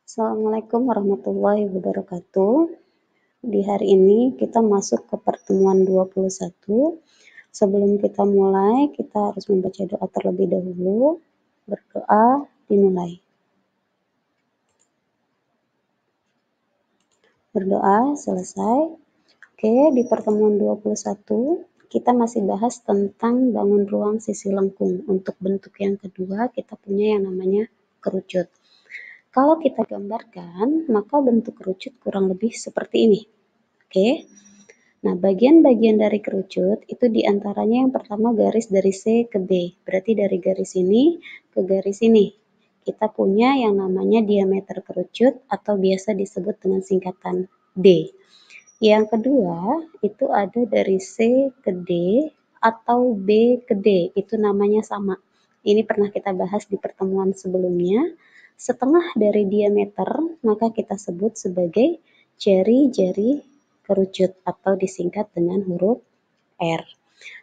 Assalamualaikum warahmatullahi wabarakatuh. Di hari ini kita masuk ke pertemuan 21. Sebelum kita mulai, kita harus membaca doa terlebih dahulu. Berdoa dimulai. Berdoa selesai. Oke, di pertemuan 21 kita masih bahas tentang bangun ruang sisi lengkung. Untuk bentuk yang kedua, kita punya yang namanya kerucut. Kalau kita gambarkan, maka bentuk kerucut kurang lebih seperti ini. Oke. Nah, bagian-bagian dari kerucut itu diantaranya yang pertama garis dari C ke B. Berarti dari garis ini ke garis ini. Kita punya yang namanya diameter kerucut atau biasa disebut dengan singkatan D. Yang kedua, itu ada dari C ke D atau B ke D. Itu namanya sama. Ini pernah kita bahas di pertemuan sebelumnya. Setengah dari diameter, maka kita sebut sebagai jari-jari kerucut atau disingkat dengan huruf R.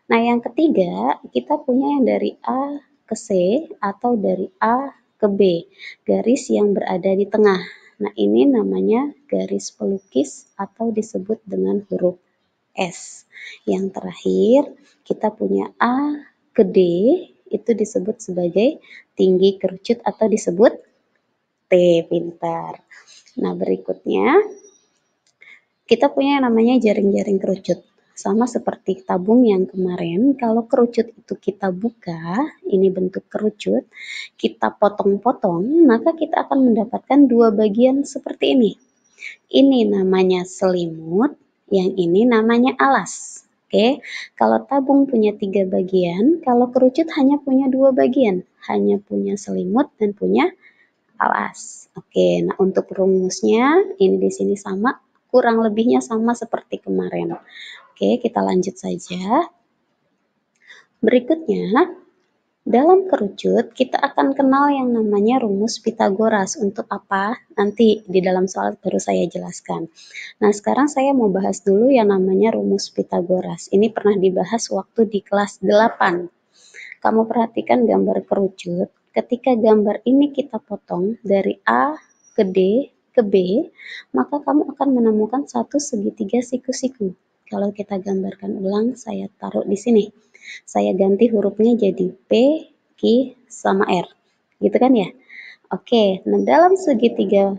Nah, yang ketiga, kita punya yang dari A ke C atau dari A ke B, garis yang berada di tengah. Nah, ini namanya garis pelukis atau disebut dengan huruf S. Yang terakhir, kita punya A ke D, itu disebut sebagai tinggi kerucut atau disebut T. Pintar. Nah, berikutnya kita punya yang namanya jaring-jaring kerucut. Sama seperti tabung yang kemarin, kalau kerucut itu kita buka, ini bentuk kerucut, kita potong-potong, maka kita akan mendapatkan dua bagian seperti ini. Ini namanya selimut, yang ini namanya alas. Oke, kalau tabung punya 3 bagian, kalau kerucut hanya punya 2 bagian, hanya punya selimut dan punya alas. Oke, nah untuk rumusnya ini di sini sama, kurang lebihnya sama seperti kemarin. Oke, kita lanjut saja. Berikutnya, dalam kerucut kita akan kenal yang namanya rumus Pitagoras. Untuk apa? Nanti di dalam soal baru saya jelaskan. Nah, sekarang saya mau bahas dulu yang namanya rumus Pitagoras. Ini pernah dibahas waktu di kelas 8. Kamu perhatikan gambar kerucut. Ketika gambar ini kita potong dari A ke D ke B, maka kamu akan menemukan satu segitiga siku-siku. Kalau kita gambarkan ulang, saya taruh di sini. Saya ganti hurufnya jadi P, Q, sama R. Gitu kan ya? Oke, nah dalam segitiga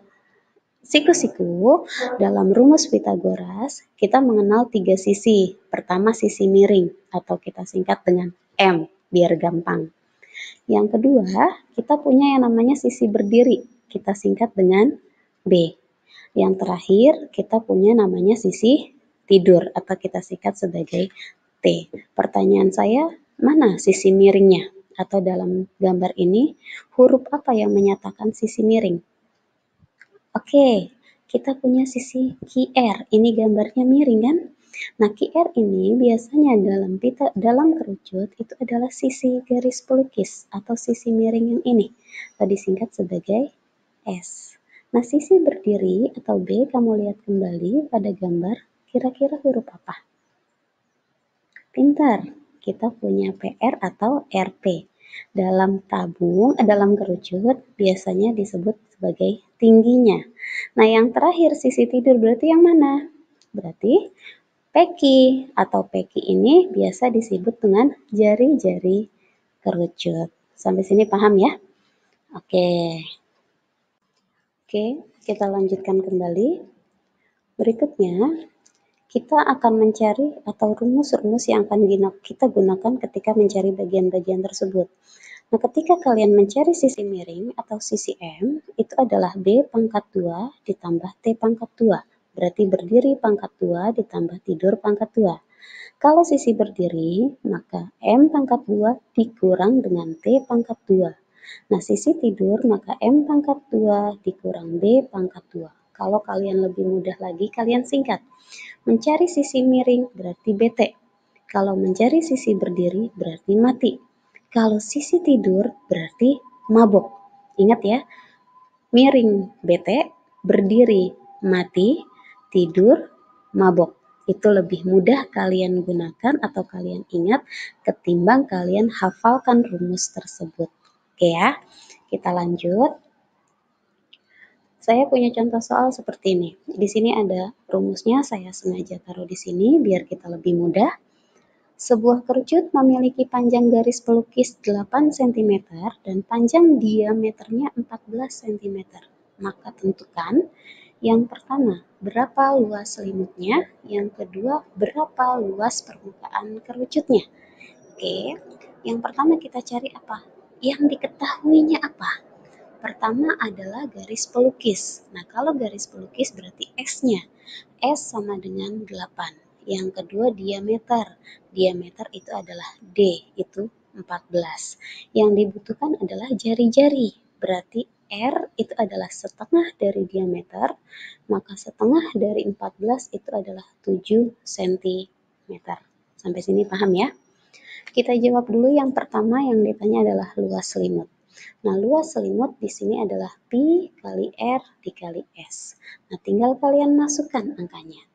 siku-siku, dalam rumus Pitagoras, kita mengenal 3 sisi. Pertama sisi miring, atau kita singkat dengan M, biar gampang. Yang kedua, kita punya yang namanya sisi berdiri, kita singkat dengan B. Yang terakhir, kita punya namanya sisi tidur, atau kita singkat sebagai T. Pertanyaan saya, mana sisi miringnya? Atau dalam gambar ini, huruf apa yang menyatakan sisi miring? Oke, kita punya sisi QR. Ini gambarnya miring kan? Nah, QR ini biasanya dalam kerucut itu adalah sisi garis pelukis atau sisi miring yang ini. Tadi singkat sebagai S. Nah, sisi berdiri atau B kamu lihat kembali pada gambar, kira-kira huruf apa? Pintar, kita punya PR atau RP. Dalam kerucut biasanya disebut sebagai tingginya. Nah, yang terakhir sisi tidur berarti yang mana? Berarti peki atau peki ini biasa disebut dengan jari-jari kerucut. Sampai sini paham ya? Oke, kita lanjutkan kembali. Berikutnya, kita akan mencari atau rumus-rumus yang akan kita gunakan ketika mencari bagian-bagian tersebut. Nah, ketika kalian mencari sisi miring atau sisi M, itu adalah B pangkat 2 ditambah T pangkat 2. Berarti berdiri pangkat 2 ditambah tidur pangkat 2. Kalau sisi berdiri, maka M pangkat 2 dikurang dengan T pangkat 2. Nah, sisi tidur, maka M pangkat 2 dikurang B pangkat 2. Kalau kalian lebih mudah lagi, kalian singkat. Mencari sisi miring berarti BT. Kalau mencari sisi berdiri berarti mati. Kalau sisi tidur berarti mabok. Ingat ya, miring BT, berdiri mati, tidur mabok. Itu lebih mudah kalian gunakan atau kalian ingat ketimbang kalian hafalkan rumus tersebut. Oke ya, kita lanjut. Saya punya contoh soal seperti ini. Di sini ada rumusnya, saya sengaja taruh di sini biar kita lebih mudah. Sebuah kerucut memiliki panjang garis pelukis 8 cm dan panjang diameternya 14 cm. Maka tentukan yang pertama, berapa luas selimutnya? Yang kedua, berapa luas permukaan kerucutnya? Oke, yang pertama kita cari apa? Yang diketahuinya apa? Pertama adalah garis pelukis. Nah, kalau garis pelukis berarti S-nya. S sama dengan 8. Yang kedua diameter. Diameter itu adalah D, itu 14. Yang dibutuhkan adalah jari-jari. Berarti R itu adalah setengah dari diameter, maka setengah dari 14 itu adalah 7 cm. Sampai sini paham ya? Kita jawab dulu yang pertama, yang ditanya adalah luas selimut. Nah, luas selimut di sini adalah Pi kali R dikali S. Nah, tinggal kalian masukkan angkanya.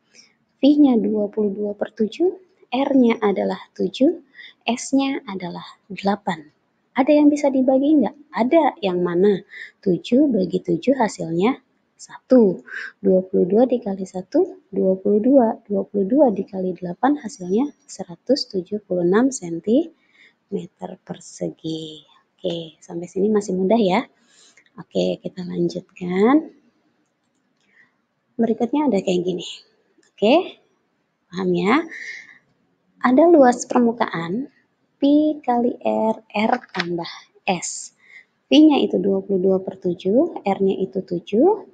Pi-nya 22/7, R-nya adalah 7, S-nya adalah 8. Ada yang bisa dibagi enggak? Ada. Yang mana? 7 bagi 7 hasilnya 1. 22 dikali 1, 22. 22 dikali 8 hasilnya 176 cm persegi. Oke, sampai sini masih mudah ya. Oke, kita lanjutkan. Berikutnya ada kayak gini. Oke, paham ya? Ada luas permukaan Pi kali R, R tambah S. Pi-nya itu 22/7, R-nya itu 7,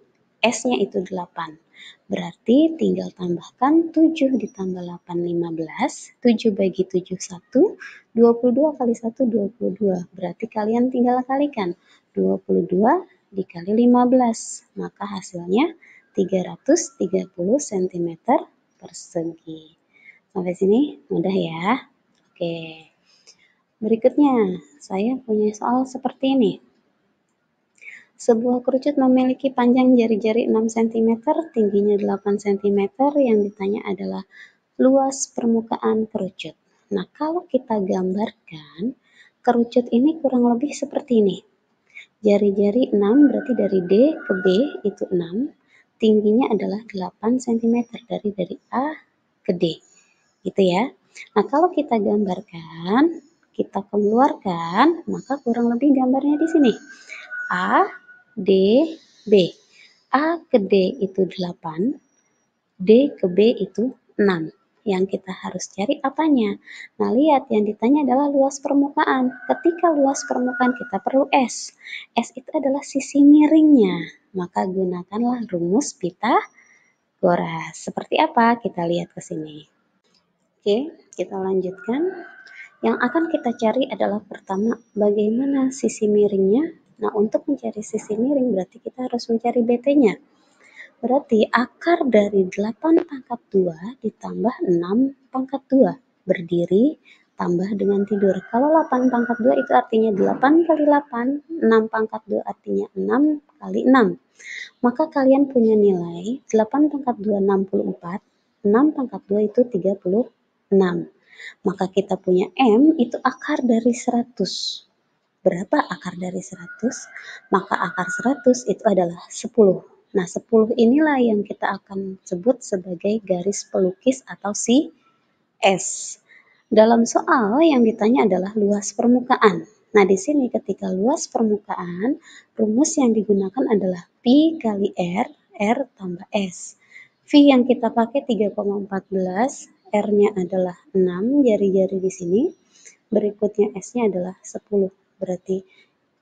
S-nya itu 8. Berarti tinggal tambahkan 7 ditambah 8, 15. 7 bagi 7, 1. 22 kali 1, 22. Berarti kalian tinggal kalikan. 22 dikali 15. Maka hasilnya 330 cm persegi. Sampai sini mudah ya. Oke. Berikutnya, saya punya soal seperti ini. Sebuah kerucut memiliki panjang jari-jari 6 cm, tingginya 8 cm, yang ditanya adalah luas permukaan kerucut. Nah, kalau kita gambarkan, kerucut ini kurang lebih seperti ini. Jari-jari 6 berarti dari D ke B itu 6, tingginya adalah 8 cm dari A ke D. Gitu ya. Nah, kalau kita gambarkan, kita keluarkan, maka kurang lebih gambarnya di sini. A, D, B. A ke D itu 8, D ke B itu 6. Yang kita harus cari apanya? Nah, lihat yang ditanya adalah luas permukaan. Ketika luas permukaan kita perlu S. S itu adalah sisi miringnya. Maka gunakanlah rumus Pythagoras. Seperti apa? Kita lihat ke sini. Oke, kita lanjutkan. Yang akan kita cari adalah pertama, bagaimana sisi miringnya. Nah, untuk mencari sisi miring berarti kita harus mencari BT-nya. Berarti akar dari 8 pangkat 2 ditambah 6 pangkat 2. Berdiri tambah dengan tidur. Kalau 8 pangkat 2 itu artinya 8 kali 8, 6 pangkat 2 artinya 6 kali 6. Maka kalian punya nilai 8 pangkat 2, 64. 6 pangkat 2 itu 36. Maka kita punya M itu akar dari 100. Berapa akar dari 100? Maka akar 100 itu adalah 10. Nah, 10 inilah yang kita akan sebut sebagai garis pelukis atau si S. Dalam soal yang ditanya adalah luas permukaan. Nah, di sini ketika luas permukaan, rumus yang digunakan adalah Pi kali R, R tambah S. V yang kita pakai 3,14, R-nya adalah 6, jari-jari di sini. Berikutnya S-nya adalah 10. Berarti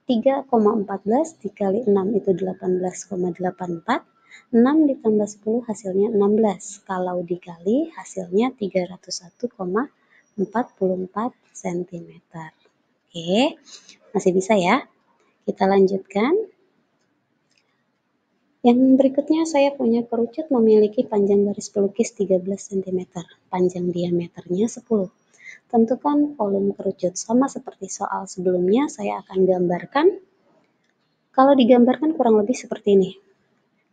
3,14 dikali 6 itu 18,84. 6 ditambah 10 hasilnya 16. Kalau dikali hasilnya 301,44 cm. Oke, masih bisa ya? Kita lanjutkan. Yang berikutnya saya punya kerucut memiliki panjang garis pelukis 13 cm. Panjang diameternya 10. Tentukan volume kerucut. Sama seperti soal sebelumnya, saya akan gambarkan. Kalau digambarkan kurang lebih seperti ini.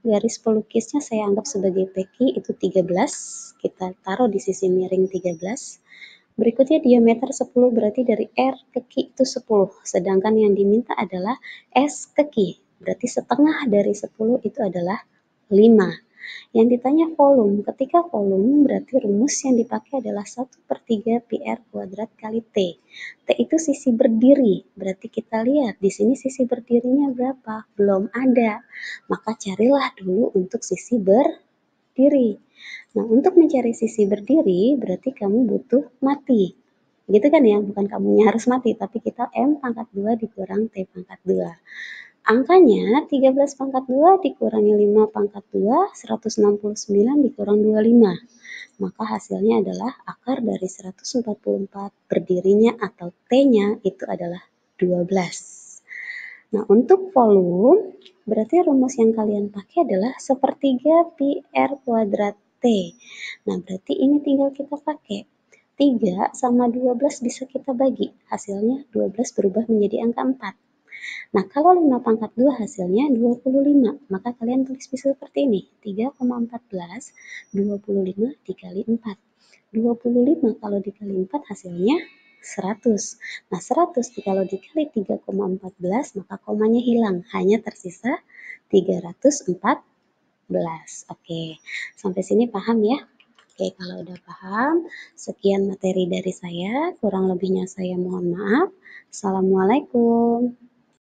Garis pelukisnya saya anggap sebagai PQ itu 13. Kita taruh di sisi miring 13. Berikutnya diameter 10 berarti dari R ke Q itu 10. Sedangkan yang diminta adalah S ke Q. Berarti setengah dari 10 itu adalah 5. Yang ditanya volume, ketika volume berarti rumus yang dipakai adalah 1/3 pi r kuadrat kali T. T itu sisi berdiri, berarti kita lihat di sini sisi berdirinya berapa? Belum ada. Maka carilah dulu untuk sisi berdiri. Nah, untuk mencari sisi berdiri berarti kamu butuh mati. Gitu kan ya, bukan kamunya harus mati, tapi kita M pangkat 2 dikurang T pangkat 2. Angkanya 13 pangkat 2 dikurangi 5 pangkat 2, 169 dikurang 25. Maka hasilnya adalah akar dari 144 berdirinya atau T-nya itu adalah 12. Nah, untuk volume, berarti rumus yang kalian pakai adalah 1/3 pi r kuadrat T. Nah, berarti ini tinggal kita pakai. 3 sama 12 bisa kita bagi. Hasilnya 12 berubah menjadi angka 4. Nah, kalau 5 pangkat 2 hasilnya 25, maka kalian tulis bisa seperti ini. 3,14, 25 dikali 4. 25 kalau dikali 4 hasilnya 100. Nah, 100 kalau dikali 3,14 maka komanya hilang. Hanya tersisa 314. Oke, sampai sini paham ya? Oke, kalau udah paham, sekian materi dari saya. Kurang lebihnya saya mohon maaf. Assalamualaikum.